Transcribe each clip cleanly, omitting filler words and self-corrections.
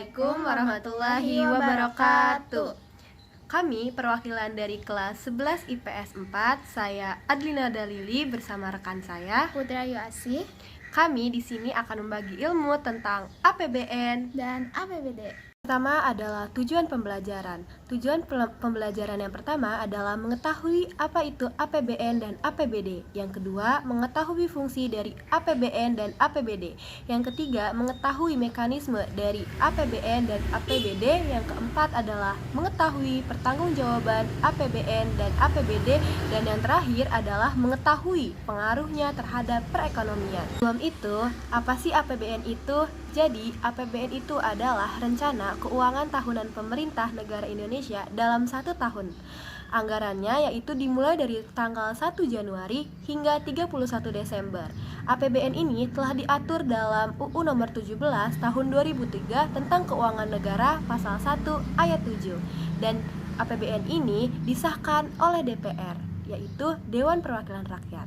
Assalamualaikum warahmatullahi wabarakatuh. Kami perwakilan dari kelas 11 IPS 4, saya Adlina Dalili bersama rekan saya Putra Yuasi Kami di sini akan membagi ilmu tentang APBN dan APBD. Pertama adalah tujuan pembelajaran. Tujuan pembelajaran yang pertama adalah mengetahui apa itu APBN dan APBD. Yang kedua, mengetahui fungsi dari APBN dan APBD. Yang ketiga, mengetahui mekanisme dari APBN dan APBD. Yang keempat adalah mengetahui pertanggungjawaban APBN dan APBD. Dan yang terakhir adalah mengetahui pengaruhnya terhadap perekonomian. Sebelum itu, apa sih APBN itu? Jadi, APBN itu adalah rencana keuangan tahunan pemerintah negara Indonesia dalam 1 tahun. Anggarannya yaitu dimulai dari tanggal 1 Januari hingga 31 Desember. APBN ini telah diatur dalam UU Nomor 17 Tahun 2003 tentang Keuangan Negara Pasal 1 Ayat 7. Dan APBN ini disahkan oleh DPR, yaitu Dewan Perwakilan Rakyat.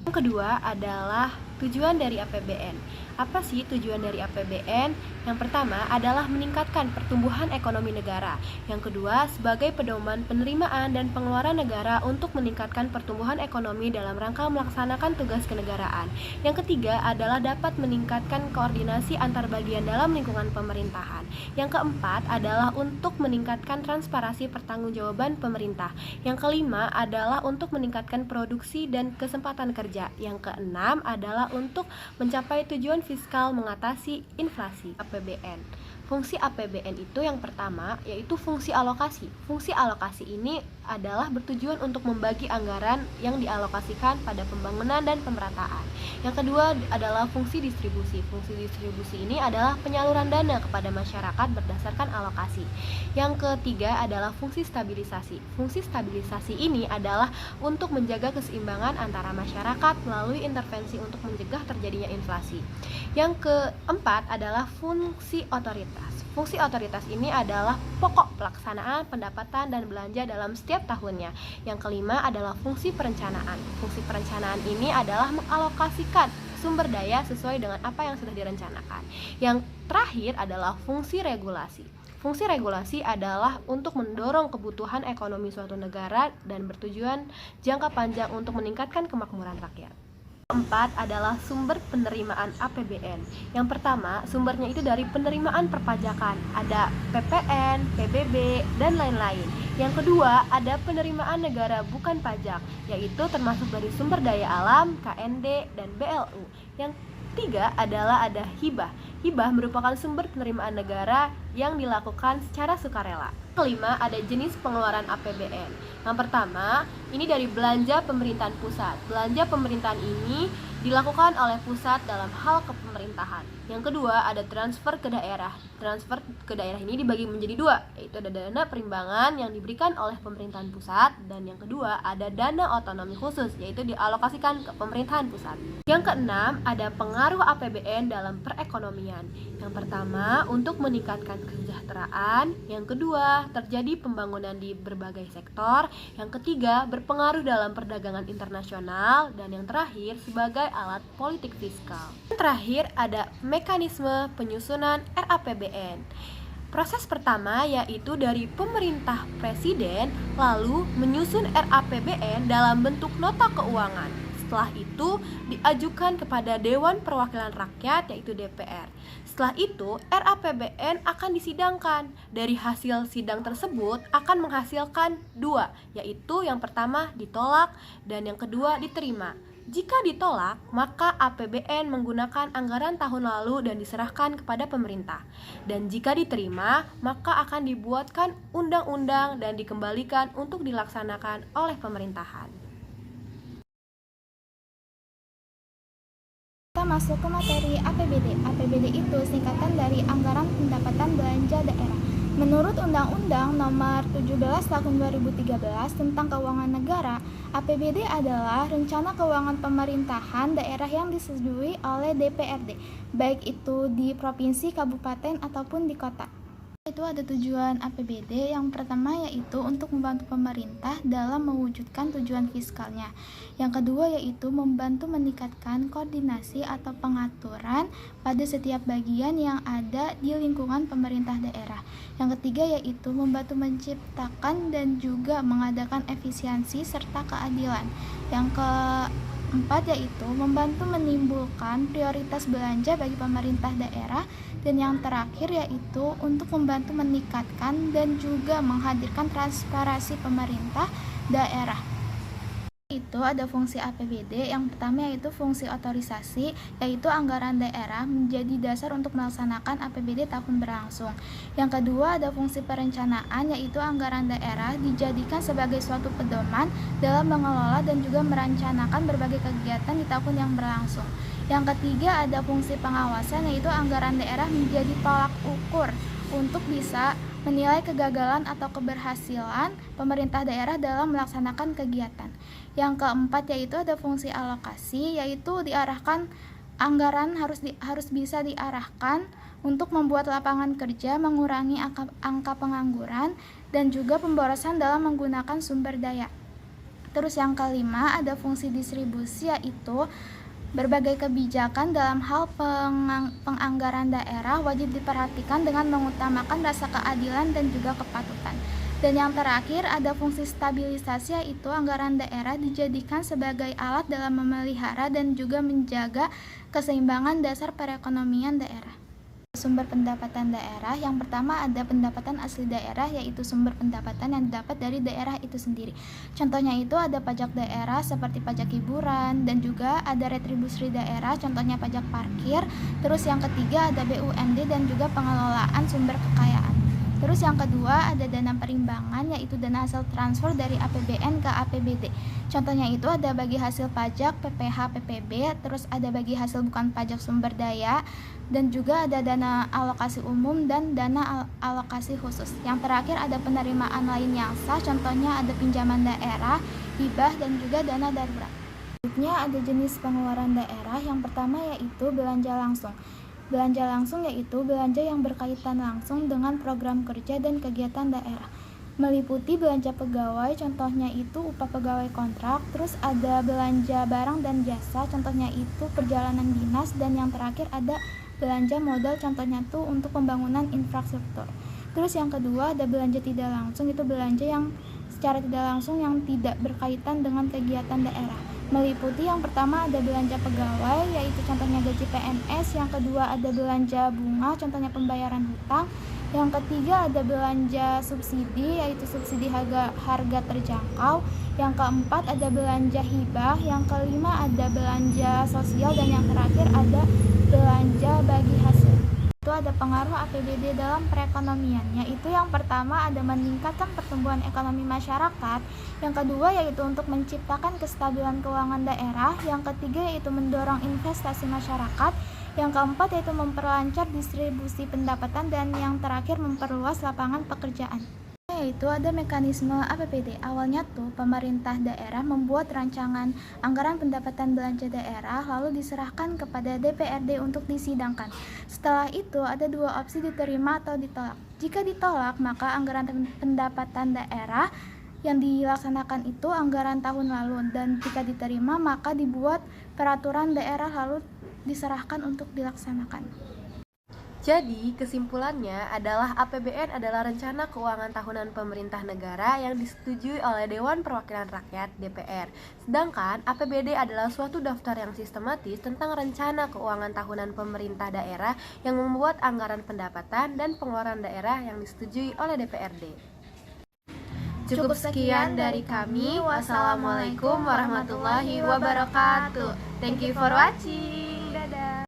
Yang kedua adalah tujuan dari APBN. Apa sih tujuan dari APBN? Yang pertama adalah meningkatkan pertumbuhan ekonomi negara. Yang kedua, sebagai pedoman penerimaan dan pengeluaran negara untuk meningkatkan pertumbuhan ekonomi dalam rangka melaksanakan tugas kenegaraan. Yang ketiga adalah dapat meningkatkan koordinasi antar bagian dalam lingkungan pemerintahan. Yang keempat adalah untuk meningkatkan transparansi pertanggungjawaban pemerintah. Yang kelima adalah untuk meningkatkan produksi dan kesempatan kerja. Yang keenam adalah untuk mencapai tujuan fiskal mengatasi inflasi. APBN. Fungsi APBN itu yang pertama yaitu fungsi alokasi. Fungsi alokasi ini adalah bertujuan untuk membagi anggaran yang dialokasikan pada pembangunan dan pemerataan. Yang kedua adalah fungsi distribusi. Fungsi distribusi ini adalah penyaluran dana kepada masyarakat berdasarkan alokasi. Yang ketiga adalah fungsi stabilisasi. Fungsi stabilisasi ini adalah untuk menjaga keseimbangan antara masyarakat melalui intervensi untuk mencegah terjadinya inflasi. Yang keempat adalah fungsi otoritas. Fungsi otoritas ini adalah pokok pelaksanaan pendapatan dan belanja dalam setiap tahunnya. Yang kelima adalah fungsi perencanaan. Fungsi perencanaan ini adalah mengalokasikan sumber daya sesuai dengan apa yang sudah direncanakan. Yang terakhir adalah fungsi regulasi. Fungsi regulasi adalah untuk mendorong kebutuhan ekonomi suatu negara dan bertujuan jangka panjang untuk meningkatkan kemakmuran rakyat. Keempat adalah sumber penerimaan APBN. Yang pertama, sumbernya itu dari penerimaan perpajakan, ada PPN, PBB, dan lain-lain. Yang kedua, ada penerimaan negara bukan pajak, yaitu termasuk dari sumber daya alam, KND, dan BLU. Yang ketiga adalah ada hibah. Hibah merupakan sumber penerimaan negara yang dilakukan secara sukarela. Kelima, ada jenis pengeluaran APBN. Yang pertama, ini dari belanja pemerintahan pusat. Belanja pemerintahan ini dilakukan oleh pusat dalam hal kepemerintahan. Yang kedua, ada transfer ke daerah. Transfer ke daerah ini dibagi menjadi dua, yaitu ada dana perimbangan yang diberikan oleh pemerintahan pusat, dan yang kedua ada dana otonomi khusus, yaitu dialokasikan ke pemerintahan pusat. Yang keenam, ada pengaruh APBN dalam perekonomian. Yang pertama, untuk meningkatkan kesejahteraan. Yang kedua, terjadi pembangunan di berbagai sektor. Yang ketiga, berpengaruh dalam perdagangan internasional. Dan yang terakhir, sebagai alat politik fiskal. Yang terakhir, ada mekanisme penyusunan RAPBN. Proses pertama yaitu dari pemerintah presiden lalu menyusun RAPBN dalam bentuk nota keuangan. Setelah itu diajukan kepada Dewan Perwakilan Rakyat yaitu DPR. Setelah itu RAPBN akan disidangkan. Dari hasil sidang tersebut akan menghasilkan dua, yaitu yang pertama ditolak dan yang kedua diterima. Jika ditolak, maka APBN menggunakan anggaran tahun lalu dan diserahkan kepada pemerintah. Dan jika diterima, maka akan dibuatkan undang-undang dan dikembalikan untuk dilaksanakan oleh pemerintahan. Kita masuk ke materi APBD. APBD itu singkatan dari Anggaran Pendapatan Belanja Daerah. Menurut Undang-Undang Nomor 17 Tahun 2013 tentang Keuangan Negara, APBD adalah rencana keuangan pemerintahan daerah yang disetujui oleh DPRD, baik itu di provinsi, kabupaten, ataupun di kota. Itu ada tujuan APBD. Yang pertama yaitu untuk membantu pemerintah dalam mewujudkan tujuan fiskalnya. Yang kedua yaitu membantu meningkatkan koordinasi atau pengaturan pada setiap bagian yang ada di lingkungan pemerintah daerah. Yang ketiga yaitu membantu menciptakan dan juga mengadakan efisiensi serta keadilan. Yang keempat yaitu membantu menimbulkan prioritas belanja bagi pemerintah daerah. Dan yang terakhir yaitu untuk membantu meningkatkan dan juga menghadirkan transparansi pemerintah daerah. Itu ada fungsi APBD. Yang pertama yaitu fungsi otorisasi, yaitu anggaran daerah menjadi dasar untuk melaksanakan APBD tahun berlangsung. Yang kedua ada fungsi perencanaan, yaitu anggaran daerah dijadikan sebagai suatu pedoman dalam mengelola dan juga merencanakan berbagai kegiatan di tahun yang berlangsung. Yang ketiga ada fungsi pengawasan, yaitu anggaran daerah menjadi tolak ukur untuk bisa menilai kegagalan atau keberhasilan pemerintah daerah dalam melaksanakan kegiatan. Yang keempat yaitu ada fungsi alokasi, yaitu diarahkan anggaran harus bisa diarahkan untuk membuat lapangan kerja, mengurangi angka pengangguran, dan juga pemborosan dalam menggunakan sumber daya. Terus yang kelima ada fungsi distribusi, yaitu berbagai kebijakan dalam hal penganggaran daerah wajib diperhatikan dengan mengutamakan rasa keadilan dan juga kepatutan. Dan yang terakhir ada fungsi stabilisasi, yaitu anggaran daerah dijadikan sebagai alat dalam memelihara dan juga menjaga keseimbangan dasar perekonomian daerah. Sumber pendapatan daerah, yang pertama ada pendapatan asli daerah, yaitu sumber pendapatan yang didapat dari daerah itu sendiri. Contohnya itu ada pajak daerah seperti pajak hiburan, dan juga ada retribusi daerah, contohnya pajak parkir. Terus yang ketiga ada BUMD dan juga pengelolaan sumber kekayaan. Terus yang kedua ada dana perimbangan, yaitu dana hasil transfer dari APBN ke APBD. Contohnya itu ada bagi hasil pajak, PPH, PPB, terus ada bagi hasil bukan pajak sumber daya, dan juga ada dana alokasi umum dan dana alokasi khusus. Yang terakhir ada penerimaan lain yang sah, contohnya ada pinjaman daerah, hibah, dan juga dana darurat. Selanjutnya ada jenis pengeluaran daerah. Yang pertama yaitu belanja langsung. Belanja langsung yaitu belanja yang berkaitan langsung dengan program kerja dan kegiatan daerah, meliputi belanja pegawai, contohnya itu upah pegawai kontrak. Terus ada belanja barang dan jasa, contohnya itu perjalanan dinas. Dan yang terakhir ada belanja modal, contohnya itu untuk pembangunan infrastruktur. Terus yang kedua ada belanja tidak langsung, itu belanja yang secara tidak langsung yang tidak berkaitan dengan kegiatan daerah, meliputi yang pertama ada belanja pegawai, yaitu contohnya gaji PNS. Yang kedua ada belanja bunga, contohnya pembayaran hutang. Yang ketiga ada belanja subsidi, yaitu subsidi harga terjangkau. Yang keempat ada belanja hibah. Yang kelima ada belanja sosial. Dan yang terakhir ada belanja bagi hasil. Itu ada pengaruh APBD dalam perekonomian, yaitu yang pertama ada meningkatkan pertumbuhan ekonomi masyarakat. Yang kedua yaitu untuk menciptakan kestabilan keuangan daerah. Yang ketiga yaitu mendorong investasi masyarakat. Yang keempat yaitu memperlancar distribusi pendapatan. Dan yang terakhir memperluas lapangan pekerjaan. Yaitu ada mekanisme APBD. Awalnya tuh pemerintah daerah membuat rancangan anggaran pendapatan belanja daerah, lalu diserahkan kepada DPRD untuk disidangkan. Setelah itu ada dua opsi, diterima atau ditolak. Jika ditolak, maka anggaran pendapatan daerah yang dilaksanakan itu anggaran tahun lalu, dan jika diterima maka dibuat peraturan daerah lalu diserahkan untuk dilaksanakan. Jadi, kesimpulannya adalah APBN adalah rencana keuangan tahunan pemerintah negara yang disetujui oleh Dewan Perwakilan Rakyat (DPR). Sedangkan APBD adalah suatu daftar yang sistematis tentang rencana keuangan tahunan pemerintah daerah yang membuat anggaran pendapatan dan pengeluaran daerah yang disetujui oleh DPRD. Cukup sekian dari kami. Wassalamualaikum warahmatullahi wabarakatuh. Thank you for watching. Dadah.